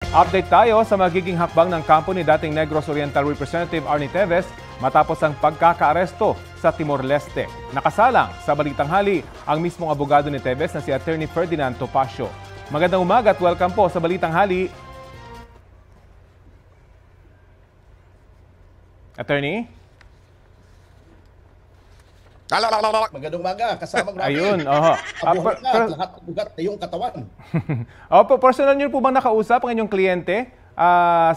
Update tayo sa magiging hakbang ng kampo ni dating Negros Oriental Representative Arnie Teves matapos ang pagkakaaresto sa Timor-Leste. Nakasalang sa Balitang Hali ang mismong abogado ni Teves na si Attorney Ferdinand Topacio. Magandang umaga at welcome po sa Balitang Hali. Attorney? Magandang umaga, kasama ko Ayun, oho. Abuhan ka, lahat ugat na yung katawan. Opo, personal niyo po bang nakausap ang inyong kliyente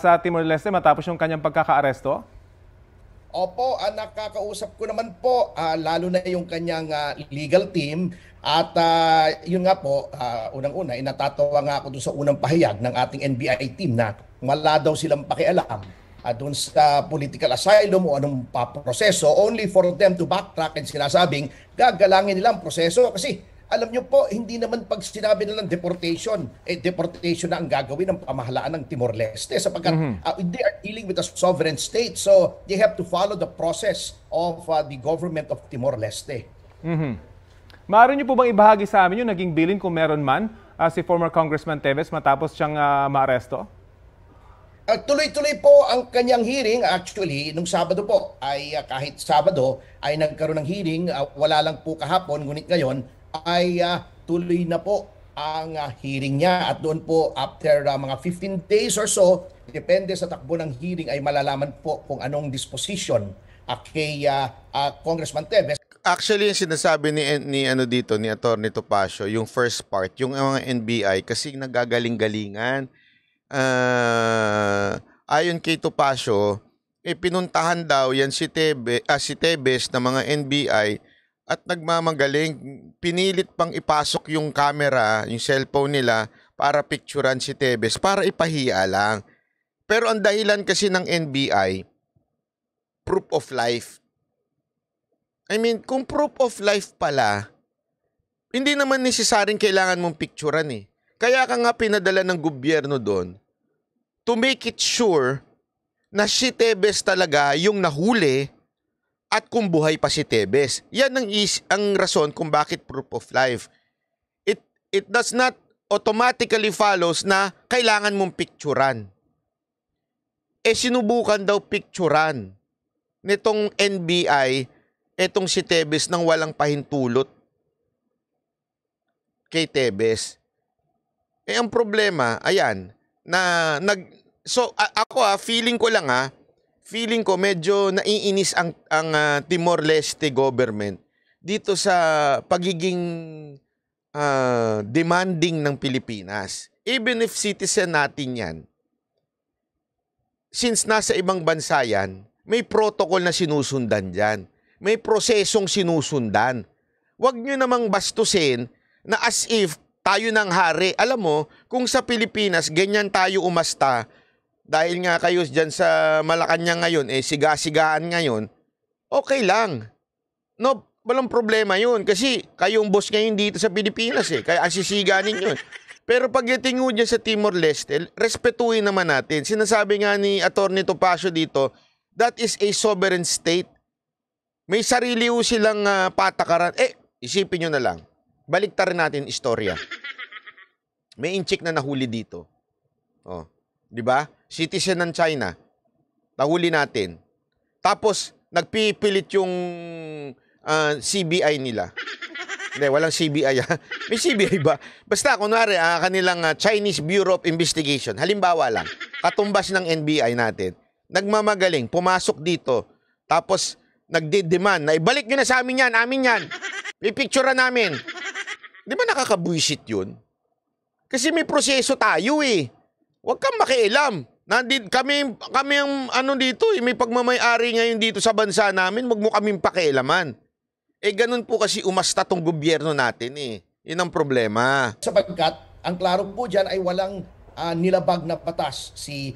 sa Timor-Leste matapos yung kanyang pagkakaaresto? Opo, nakakausap ko naman po, lalo na yung kanyang legal team. At yun nga po, unang-una, inatatawa nga ako doon sa unang pahayag ng ating NBI team na wala daw silang pakialam doon sa political asylum o anong proseso, only for them to backtrack and sinasabing gagalangin nilang proseso. Kasi alam nyo po, hindi naman pag sinabi nilang deportation, deportation na ang gagawin ng pamahalaan ng Timor-Leste sapagkat they are dealing with a sovereign state, so they have to follow the process of the government of Timor-Leste. Maaari niyo po bang ibahagi sa amin yung naging bilin kung meron man si former Congressman Teves matapos siyang maaresto? Tuloy-tuloy po ang kanyang hearing. Actually, nung Sabado po, ay kahit Sabado ay nagkaroon ng hearing, wala lang po kahapon, ngunit ngayon ay tuloy na po ang hearing niya. At doon po, after mga 15 days or so, depende sa takbo ng hearing, ay malalaman po kung anong disposition kay Congressman Teves. Actually, yung sinasabi ni Attorney Topacio, yung first part, yung mga NBI, kasi nagagaling-galingan. Ayon kay Topacio, pinuntahan daw yan si Teves na mga NBI at nagmamagaling. Pinilit pang ipasok yung camera, yung cellphone nila para picturean si Teves, para ipahiya lang. Pero ang dahilan kasi ng NBI, proof of life. I mean, kung proof of life pala, hindi naman necessaryong kailangan mong picturean eh. Kaya ka nga pinadala ng gobyerno doon to make it sure na si Teves talaga yung nahuli at kung buhay pa si Teves. Yan ang rason kung bakit proof of life. It does not automatically follows na kailangan mong picturean. Sinubukan daw picturean nitong NBI etong si Teves nang walang pahintulot kay Teves. Ang problema, ayan, feeling ko medyo naiinis ang Timor-Leste government dito sa pagiging demanding ng Pilipinas. Even if citizen natin yan, since nasa ibang bansa yan, may protocol na sinusundan dyan. May prosesong sinusundan. Huwag nyo namang bastusin na as if tayo ng hari. Alam mo, kung sa Pilipinas, ganyan tayo umasta, dahil nga kayo dyan sa Malacanang ngayon, siga-sigaan ngayon, okay lang. No, walang problema yun. Kasi kayong boss ngayon dito sa Pilipinas kaya asisiga ninyo. Pero pagdating dyan sa Timor-Leste, respetuhin naman natin. Sinasabi nga ni Attorney Topacio dito, that is a sovereign state. May sarili silang patakaran. Isipin nyo na lang. Baliktarin natin istorya. May inchik na nahuli dito. Oh, 'di ba? Citizen ng China. Nahuli natin. Tapos nagpipilit yung CBI nila. Hindi, walang CBI. May CBI ba? Basta kunwari kanilang Chinese Bureau of Investigation. Halimbawa lang, katumbas ng NBI natin. Nagmamagaling, pumasok dito. Tapos nagde-demand na ibalik nyo na sa amin yan. Pipicturean namin. Di ba nakakabuisit yun? Kasi may proseso tayo Huwag kang makialam. Kami ang dito may pagmamay-ari ngayon dito sa bansa namin, huwag mo kaming pakialaman. Ganun po kasi umasta tong gobyerno natin Yun ang problema. Sapagkat, ang klaro po dyan ay walang nilabag na batas si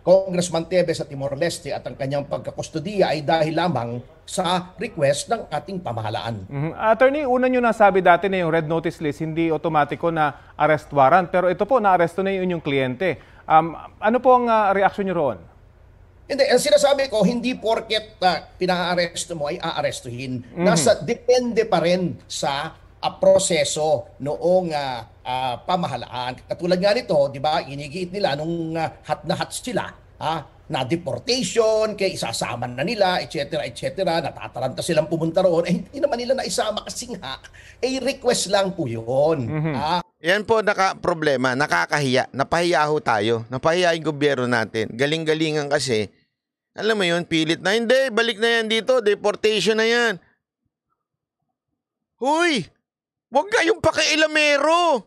Congressman Teves sa Timor-Leste at ang kanyang pagkakustudiya ay dahil lamang sa request ng ating pamahalaan. Attorney, una nyo nasabi dati na yung red notice list, hindi otomatiko na arrest warrant. Pero ito po, na-aresto na yung kliyente. Ano po ang reaksyon nyo roon? Hindi, ang sinasabi ko, hindi porket pina-aresto mo ay aarestuhin. Depende pa rin sa proseso noong pamahalaan. Katulad nga nito, di ba, inigiit nila nung hot na hot sila, na deportation, kay isasama na nila, etc., natataranta silang pumunta roon, hindi naman nila naisama kasi nga, request lang po yun. Yan po problema, nakakahiya. Napahiya ho tayo. Napahiya yung gobyerno natin. Galing-galingan kasi. Alam mo yun, pilit na, hindi, balik na yan dito, deportation na yan. Huy! Huwag kayong pakialamero.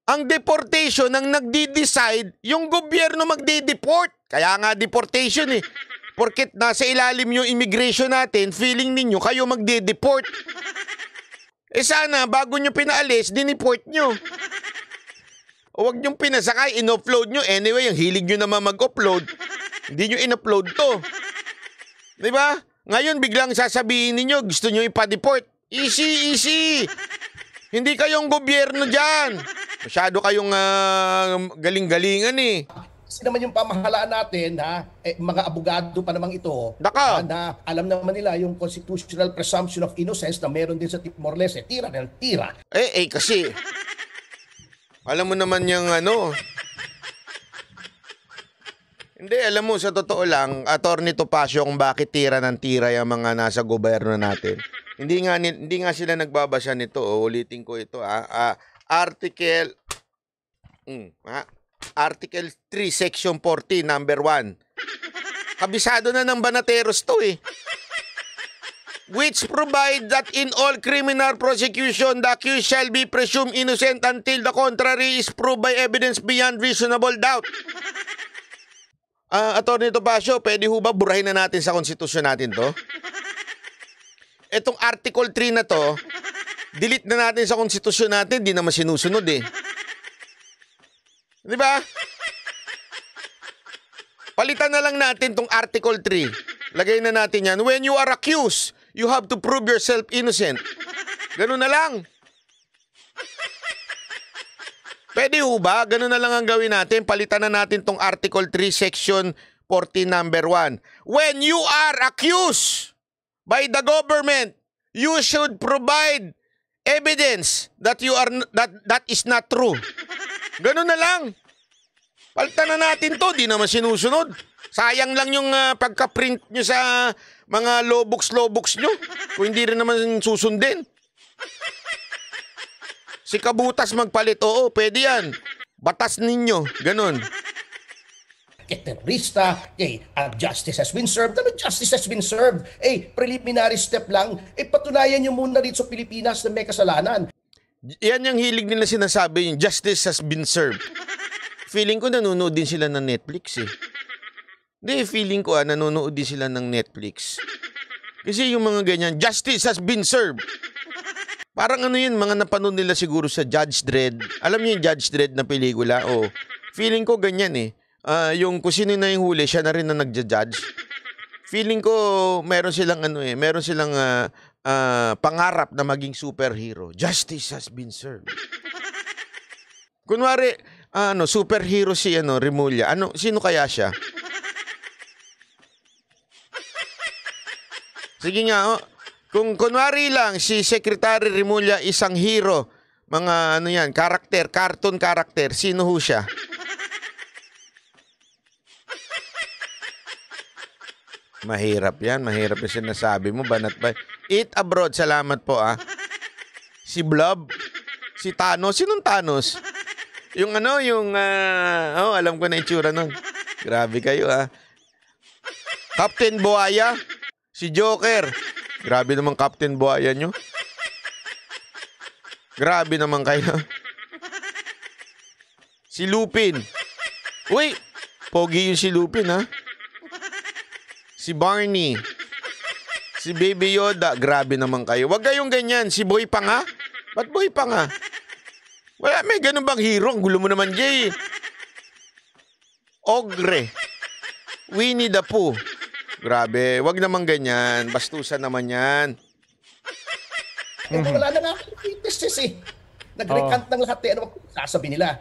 Ang deportation, ang nagdi-decide, yung gobyerno magdi-deport. Kaya nga deportation eh. Porket nasa ilalim yung immigration natin, feeling ninyo kayo magdi-deport. Sana, bago nyo pinaalis, dineport nyo. O wag nyo pinasakay, in-upload nyo. Anyway, ang hilig nyo naman mag-upload, hindi nyo in-upload to. Diba? Ngayon, biglang sasabihin ninyo, gusto nyo ipa-deport. Easy, easy. Hindi kayong gobyerno dyan. Masyado kayong galing-galingan eh. Kasi naman yung pamahalaan natin, mga abogado pa namang ito, na alam naman nila yung constitutional presumption of innocence na meron din sa Timor-Leste. Tira ng tira. Kasi, alam mo naman yung hindi, alam mo, sa totoo lang, Attorney Topacio, kung bakit tira ng tira yung mga nasa gobyerno natin. Hindi nga sila nagbabasa nito. Ulitin ko ito. Article 3, Section 40, number 1. Kabisado na ng Banateros to eh. Which provide that in all criminal prosecution, the accused shall be presumed innocent until the contrary is proved by evidence beyond reasonable doubt. Attorney Topacio, pwede ho ba burahin na natin sa konstitusyon natin to? Etong Article 3 na to, delete na natin sa konstitusyon natin, di naman sinusunod eh. Di ba? Palitan na lang natin tong Article 3. Lagay na natin yan. When you are accused, you have to prove yourself innocent. Ganun na lang. Pwede ho ba? Ganun na lang ang gawin natin. Palitan na natin tong Article 3, Section 40, number 1. When you are accused by the government, you should provide evidence that that is not true. Ganun na lang. Palitan na natin to, di naman sinusunod. Sayang lang yung pagka-print nyo sa mga lobooks nyo. Kung hindi rin naman susundin. Si Kabutas magpalit, oo, pwede yan. Batas ninyo, ganun. Kay terorista, justice has been served. Ano justice has been served? Preliminary step lang. Patunayan nyo muna dito sa Pilipinas na may kasalanan. Yan yung hilig nila sinasabi, yung justice has been served. Feeling ko nanonood din sila ng Netflix eh. Hindi, feeling ko nanonood din sila ng Netflix. Kasi yung mga ganyan, justice has been served. Parang yun, mga napanood nila siguro sa Judge Dredd. Alam niyo yung Judge Dredd na pelikula? O, feeling ko ganyan eh. Yung kung sino na yung huli, siya na rin na nagja-judge. Feeling ko meron silang pangarap na maging superhero. Justice has been served. Kunwari, superhero si Remulla. Sino kaya siya? Sige nga, kung kunwari lang si Secretary Remulla isang hero, mga cartoon character, sino ho siya? Mahirap yan, mahirap yung sinasabi mo, banat ba? Eat abroad, salamat po Si Blob, si Thanos, sinong Thanos? Yung alam ko na itsura nun. Grabe kayo Captain Buaya, si Joker. Grabe naman Captain Buaya nyo. Grabe naman kayo. Si Lupin. Uy, pogi yung si Lupin Si Barney. Si Baby Yoda. Grabe naman kayo. Huwag kayong ganyan. Si Boy pa nga? Ba't Boy pa nga? Wala, may ganun bang hero? Ang gulo mo naman, Jay. Ogre. Winnie the Pooh. Grabe, wag naman ganyan. Bastusan naman yan. Wala na nga. Nag-recant ng lahat. Ano sasabi nila?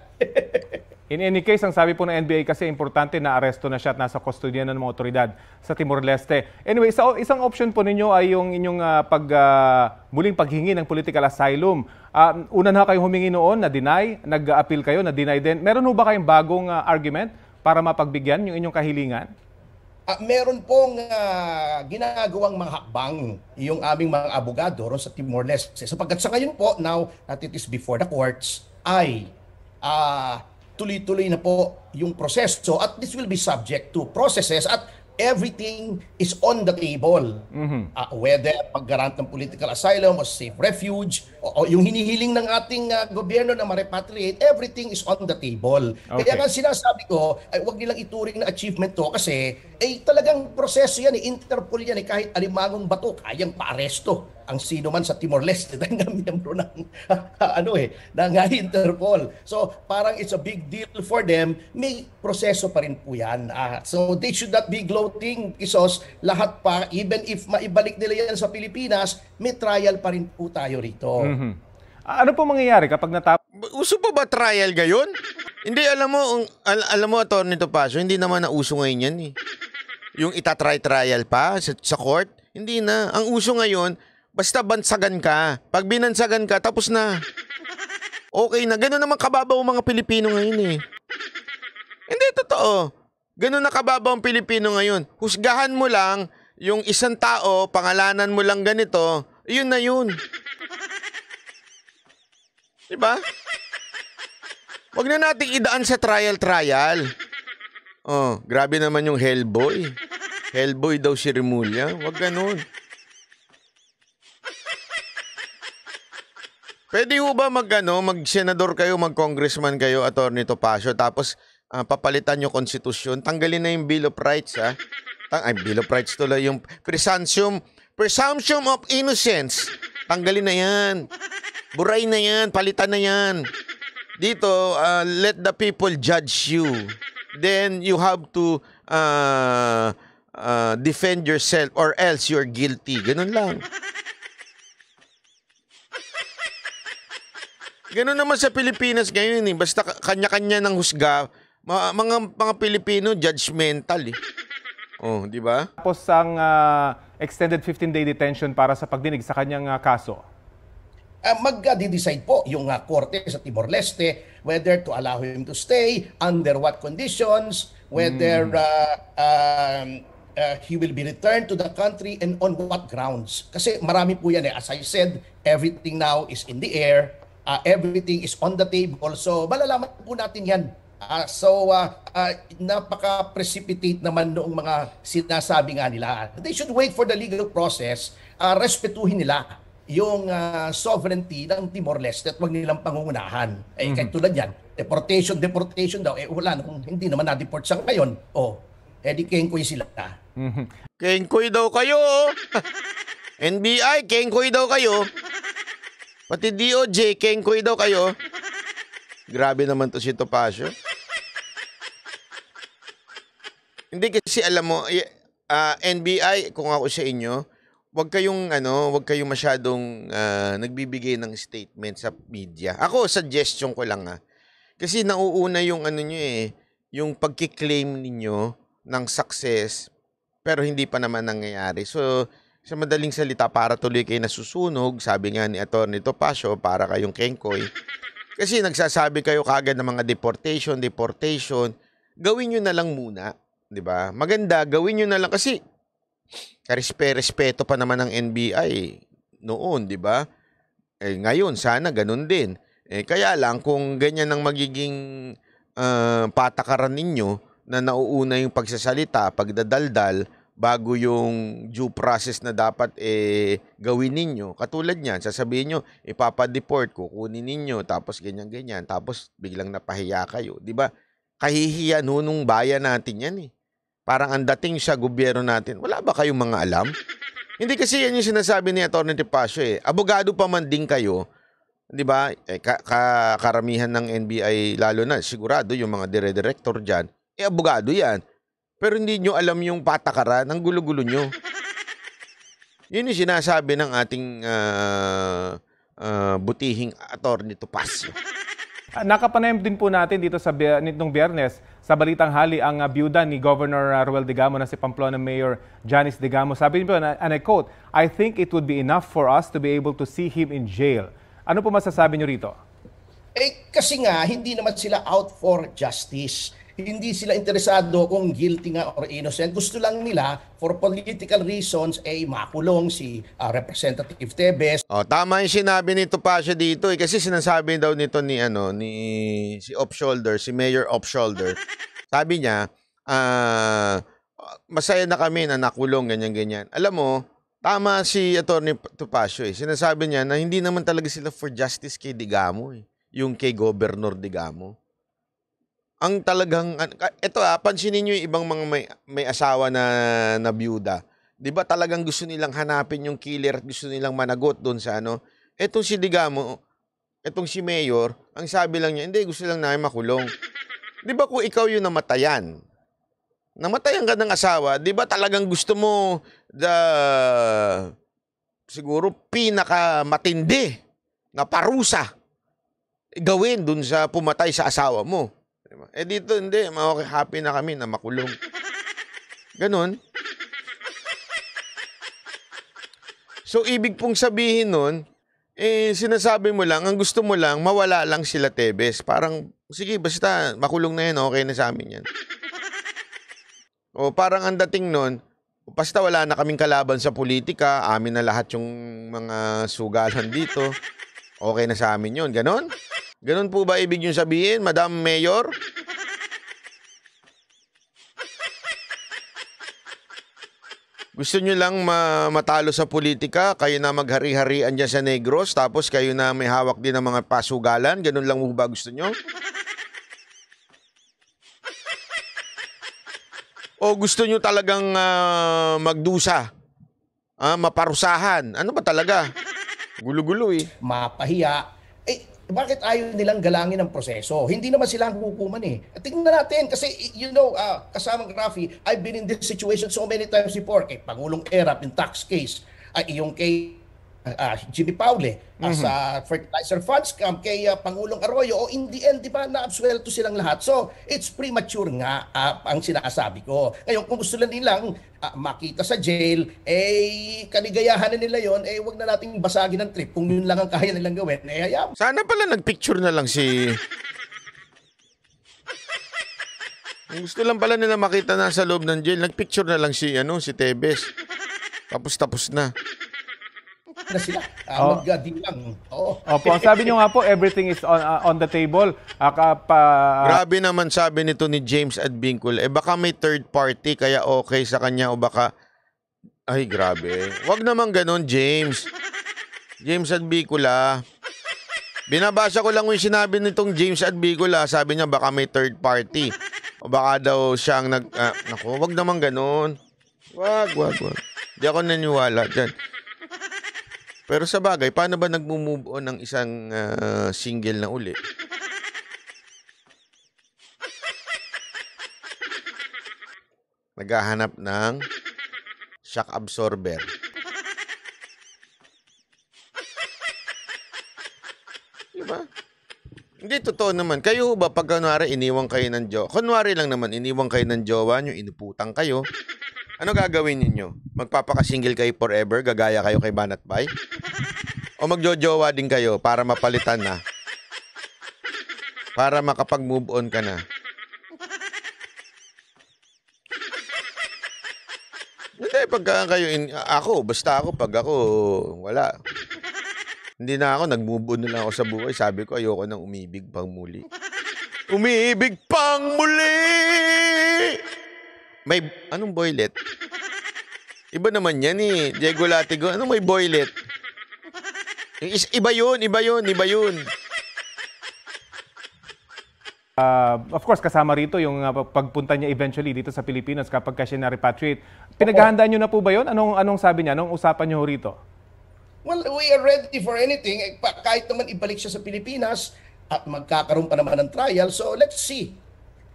In any case, ang sabi po ng NBI kasi importante na aresto na siya at nasa kustodiya ng mga otoridad sa Timor-Leste. Anyway, isang option po ninyo ay yung inyong muling paghingi ng political asylum. Una na kayong humingi noon, na-deny, nag-appeal kayo, na-deny din. Meron ho ba kayong bagong argument para mapagbigyan yung inyong kahilingan? Meron pong ginagawang mga hakbang yung aming mga abogado ron sa Timor-Leste. Sapagkat sa ngayon po, now that it is before the courts, ay tuloy-tuloy na po yung proseso at this will be subject to processes at everything is on the table. Whether paggarant ng political asylum o safe refuge o yung hinihiling ng ating gobyerno na ma-repatriate, everything is on the table. Okay. Kaya nga sinasabi ko, ay huwag nilang ituring na achievement to kasi talagang proseso yan, Interpol yan, kahit alimangong bato, kayang paaresto ang sino man sa Timor-Leste dahil nga miyembro ng Interpol. So parang it's a big deal for them, may proseso pa rin po yan. So they should not be gloating, Isos, lahat pa, even if maibalik nila yan sa Pilipinas, may trial pa rin po tayo rito. Ano po mangyayari kapag natapos? Uso pa ba trial gayon? Hindi, alam mo, Atty. Topacio, hindi naman na uso ngayon yan eh. Yung itatry-trial pa sa court, hindi na. Ang uso ngayon, basta bansagan ka. Pag binansagan ka, tapos na. Okay na. Ganun naman kababaw ang mga Pilipino ngayon eh. Hindi, totoo. Ganun na kababaw ang Pilipino ngayon. Husgahan mo lang yung isang tao, pangalanan mo lang ganito, yun na yun. Diba? Huwag na nating idaan sa trial. Oh, grabe naman yung Hellboy. Hellboy daw si Remulla. Huwag ganun. Pwede ho ba mag-senador kayo, mag-congressman kayo, Atty. Topacio, tapos papalitan yung konstitusyon, tanggalin na yung Bill of Rights, Bill of Rights tuloy, yung presumption of innocence, tanggalin na yan. Buray na yan, palitan na yan. Dito, let the people judge you. Then you have to defend yourself or else you're guilty. Ganun lang. Ganun naman sa Pilipinas ngayon eh. Basta kanya-kanya ng husga. Mga Pilipino, judgmental eh. Oh, di ba? Tapos ang extended 15-day detention para sa pagdinig sa kanyang kaso. Mag-decide po yung korte sa Timor-Leste whether to allow him to stay, under what conditions, whether he will be returned to the country and on what grounds. Kasi marami po yan eh. As I said, everything now is in the air. Everything is on the table. So malalaman po natin yan. Napaka-precipitate naman noong mga sinasabi nga nila. They should wait for the legal process. Respetuhin nila yung sovereignty ng Timor-Leste at wag nilang pangungunahan. Kahit tulad yan, deportation daw. Wala, hindi naman na-deport sa ngayon. Di kengkoy sila. Kengkoy daw kayo. NBI, kengkoy daw kayo. Pati DOJ, kengkoy daw kayo. Grabe naman to si Topacio. Hindi kasi alam mo, NBI, kung ako sa inyo, wag kayong masyadong nagbibigay ng statement sa media. Ako, suggestion ko lang Kasi nauuna yung yung pagki-claim ninyo ng success pero hindi pa naman nangyayari. So, sa madaling salita, para tuloy kayo nasusunog, sabi nga ni Atty. Topacio, para kayong kengkoy. Kasi nagsasabi kayo kagad ng mga deportation, gawin nyo na lang muna. Diba? Maganda, gawin nyo na lang. Kasi, respeto pa naman ng NBI noon, diba? Ngayon, sana ganun din. Kaya lang, kung ganyan ang magiging patakaran ninyo, na nauuna yung pagsasalita, pagdadaldal, bago yung due process na dapat gawin ninyo. Katulad niyan, sasabihin nyo, ipapadeport, kukunin ninyo, tapos ganyan-ganyan, tapos biglang napahiya kayo. Diba? Kahihiyan nung bayan natin yan eh. Parang ang dating sa gobyerno natin, wala ba kayong mga alam? Hindi kasi yan yung sinasabi ni Atty. Topacio eh. Abogado pa man din kayo, di ba? Karamihan ng NBI, lalo na, sigurado yung mga dire-director dyan, abogado yan. Pero hindi nyo alam yung patakaran ng gulo-gulo nyo. Yun yung sinasabi ng ating butihing Atty. Topacio. Nakapanayam din po natin dito sa nitong Biyernes sa Balitang Hali ang byuda ni Governor Ruel Digamo na si Pamplona Mayor Janice Digamo. Sabi niyo, and I quote, "I think it would be enough for us to be able to see him in jail." Ano po masasabi niyo rito? Kasi nga, hindi naman sila out for justice. Hindi sila interesado kung guilty nga or innocent. Gusto lang nila, for political reasons, makulong si Representative Tevez. Tama yung sinabi nito pa siya dito. Kasi sinasabi daw nito ni, si Off-Shoulder, si Mayor Off-Shoulder. Sabi niya, masaya na kami na nakulong, ganyan-ganyan. Alam mo, tama si Atty. Topacio. Sinasabi niya na hindi naman talaga sila for justice kay Digamo. Yung kay Governor Digamo. Ang talagang, ito pansinin nyo yung ibang mga may asawa na byuda. Di ba talagang gusto nilang hanapin yung killer at gusto nilang managot doon sa Etong si Digamo, etong si Mayor, ang sabi lang niya, hindi, gusto lang namin makulong. Di ba kung ikaw yung namatayan ka ng asawa, di ba talagang gusto mo siguro pinakamatindi na parusa gawin dun sa pumatay sa asawa mo. Dito hindi, okay, happy na kami na makulong. Ganon. So, ibig pong sabihin nun, sinasabi mo lang, ang gusto mo lang, mawala lang sila Tevez. Parang, sige, basta makulong na yan, okay na sa amin yan. O parang ang dating nun, basta wala na kaming kalaban sa politika, amin na lahat yung mga sugalan dito, okay na sa amin yun. Ganon? Ganon po ba ibig nyo sabihin, Madam Mayor? Gusto nyo lang matalo sa politika, kayo na maghari-harian dyan sa Negros, tapos kayo na may hawak din ng mga pasugalan, ganon lang mo ba gusto nyo? O gusto nyo talagang magdusa, maparusahan? Ano ba talaga? Gulo-gulo Mapahiya. Bakit ayaw nilang galangin ang proseso? Hindi naman sila ang hukuman Tingnan natin kasi, kasamang Rafi, I've been in this situation so many times before. Kay Pangulong Erap in tax case, yung kay Jimmy Paule sa fertilizer funds scam, kay Pangulong Arroyo, in the end, di ba, na-absuelto silang lahat. So, it's premature nga ang sinasabi ko. Ngayon, kung gusto lang nilang makita sa jail, kaligayahan na nila yon, wag na nating basagin ng trip. Kung yun lang ang kaya nilang gawin, hayaan. Sana pala nagpicture na lang si... Gusto lang pala nila makita na sa loob ng jail, nagpicture na lang si Tevez. Tapos na. Na sila. Mag-dilang. Opo, ang sabi nyo nga po, everything is on the table. Grabe naman sabi nito ni James Advincul. Baka may third party kaya okay sa kanya o baka... Ay, grabe. Wag naman ganun, James. James Advincul Binabasa ko lang yung sinabi nitong James Advincul Sabi niya baka may third party. O baka daw siyang naku, wag naman ganun. Wag. Di ako naniwala dyan. Pero sa bagay, paano ba nag-move on ng isang single na uli? Naghahanap ng shock absorber. Diba? Hindi, totoo naman. Kayo ba pag kunwari iniwang kayo ng jowa? Kunwari lang naman, iniwang kayo ng jowa nyo, inuputang kayo. Ano gagawin ninyo? Magpapaka-single kayo forever? Gagaya kayo kay Banat Bay? O magjojowa din kayo para mapalitan na? Para makapag-move on ka na? Hindi, pagka kayo... basta ako, pag ako, wala. Hindi na ako, nag-move on na lang ako sa buhay. Sabi ko, ayoko nang umibig pang muli. Umibig pang muli! May, anong boylet? Iba naman yan Diego Latigo. Anong may boylet? Iba yun. Of course, kasama rito yung pagpunta niya eventually dito sa Pilipinas kapag siya na-repatriate. Pinaghahandaan niyo na po ba yun? Anong sabi niya? Anong usapan niyo rito? Well, we are ready for anything. Kahit naman ibalik siya sa Pilipinas at magkakaroon pa naman ng trial. So, let's see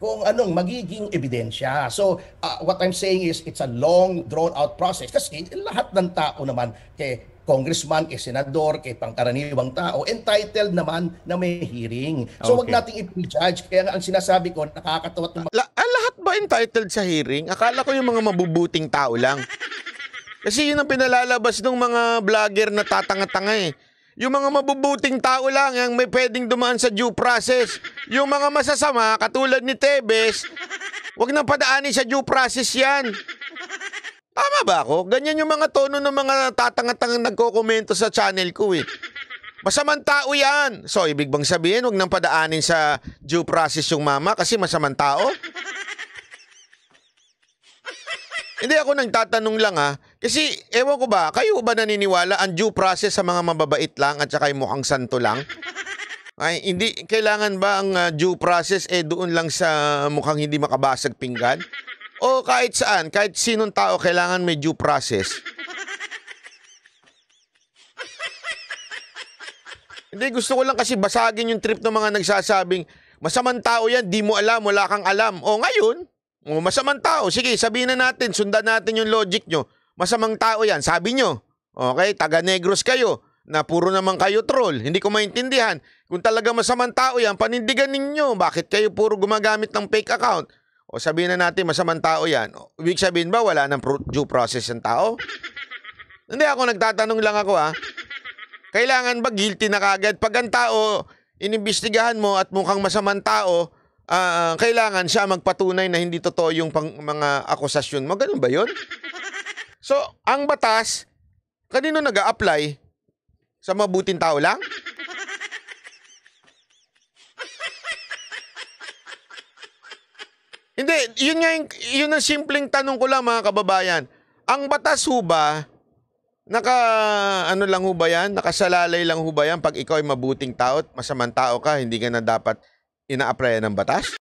kung anong magiging ebidensya. So, what I'm saying is it's a long, drawn-out process. Kasi lahat ng tao naman, congressman, kay senador, kay pangkaraniwang tao, entitled naman na may hearing. So wag Okay. nating i-prejudge. Kaya nga ang sinasabi ko, nakakatawa itong Lahat ba entitled sa hearing? Akala ko yung mga mabubuting tao lang. Kasi yun ang pinalalabas ng mga vlogger na tatanga-tanga eh. Yung mga mabubuting tao lang ang may pwedeng dumaan sa due process. Yung mga masasama, katulad ni Tebes, wag nang padaanin sa due process yan. Tama ba ako? Ganyan yung mga tono ng mga tatanga-tangang nagkokomento sa channel ko eh. Masamang tao yan. So, ibig bang sabihin, wag nang padaanin sa due process yung mama kasi masamang tao? Hindi ako nagtatanong lang ha. Kasi, ewan ko ba, kayo ba naniniwala ang due process sa mga mababait lang at saka yung mukhang santo lang? Ay, hindi, kailangan ba ang due process doon lang sa mukhang hindi makabasag pinggan? O kahit saan, kahit sinong tao, kailangan may due process. Hindi, gusto ko lang kasi basagin yung trip ng mga nagsasabing, masamang tao yan, di mo alam, wala kang alam. O ngayon, masamang tao, sige, sabihin na natin, sundan natin yung logic nyo. Masamang tao yan, sabi nyo. Okay, taga-Negros kayo, na puro naman kayo troll. Hindi ko maintindihan. Kung talaga masamang tao yan, panindigan ninyo. Bakit kayo puro gumagamit ng fake account? O sabihin na natin, masamang tao yan. Ibig sabihin ba, wala nang due process ng tao? Hindi, ako nagtatanong lang ako ha. Kailangan ba guilty na kagad? Pag ang tao, inimbestigahan mo at mukhang masamang tao, kailangan siya magpatunay na hindi totoo yung mga akusasyon mo. Ganun ba yun? So, ang batas, kanino nag-a-apply? Sa mabuting tao lang? Hindi, yun ang simpleng tanong ko lang mga kababayan. Ang batas ho ba, ano lang ho ba yan? Nakasalalay lang ho ba yan pag ikaw ay mabuting tao at masamang tao ka, hindi ka na dapat ina-applyan ng batas?